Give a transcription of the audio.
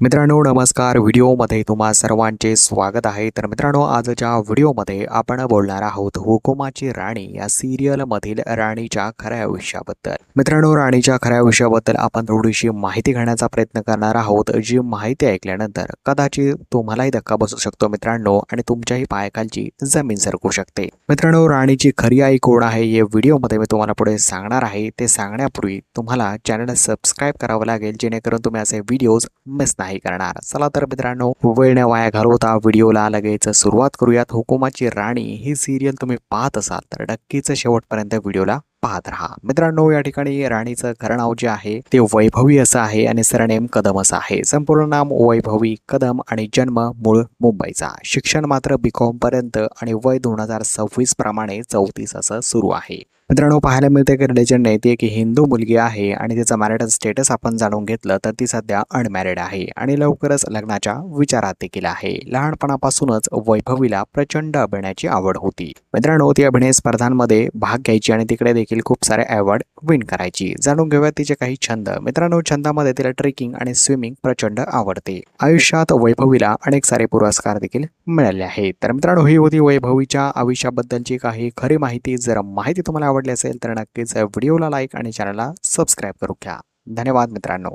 मित्रांनो नमस्कार. व्हिडिओमध्ये तुम्हा सर्वांचे स्वागत आहे. तर मित्रांनो आजच्या व्हिडिओमध्ये आपण बोलणार आहोत हुकुमाची राणी या सिरियलमधील राणीच्या खऱ्या आयुष्याबद्दल. मित्रांनो राणीच्या खऱ्या आयुष्याबद्दल आपण थोडीशी माहिती घेण्याचा प्रयत्न करणार आहोत, जी माहिती ऐकल्यानंतर कदाचित तुम्हालाही धक्का बसू शकतो मित्रांनो, आणि तुमच्याही पायाखालची जमीन सरकू शकते. मित्रांनो राणीची खरी आई कोण आहे या व्हिडिओमध्ये मी तुम्हाला पुढे सांगणार आहे. ते सांगण्यापूर्वी तुम्हाला चॅनल सबस्क्राईब करावं लागेल, जेणेकरून तुम्ही असे व्हिडिओज मिस नाही करणार. चला तर मित्रांनो वेळ न वाया घालवता व्हिडिओला लगेच सुरुवात करूयात. हुकुमाची राणी ही सिरियल तुम्ही पाहत असाल तर नक्कीच शेवटपर्यंत व्हिडिओला पाहत राहा. मित्रांनो या ठिकाणी राणीचं खरं नाव जे आहे ते वैभवी असं आहे आणि सरनेम कदम असं आहे. संपूर्ण नाम वैभवी कदम आणि जन्म मूळ मुंबईचा. शिक्षण मात्र बीकॉम पर्यंत आणि वय 2026 प्रमाणे 34 असं सुरू आहे. मित्रांनो पाहायला मिळते की लेजंड आहे ती एक हिंदू मुलगी आहे आणि तिचा मॅरिटल स्टेटस आपण जाणून घेतलं तर ती सध्या अनमॅरिड आहे आणि लवकरच लग्नाच्या विचारात देखील आहे. लहानपणापासूनच वैभवीला प्रचंड अभिनयाची आवड होती. मित्रांनो ती अभिनय स्पर्धांमध्ये भाग घ्यायची आणि तिकडे देखील खूप सारे अवॉर्ड विन करायची. जाणून घेऊया तिचे काही छंद. मित्रांनो छंदामध्ये तिला ट्रेकिंग आणि स्विमिंग प्रचंड आवडते. आयुष्यात वैभवीला अनेक सारे पुरस्कार देखील मिळाले आहेत. तर मित्रांनो ही होती वैभवीच्या आयुष्याबद्दलची काही खरी माहिती. जर माहिती तुम्हाला आवडली असेल तर नक्कीच व्हिडिओला लाईक आणि चॅनलला सबस्क्राईब करू घ्या. धन्यवाद मित्रांनो.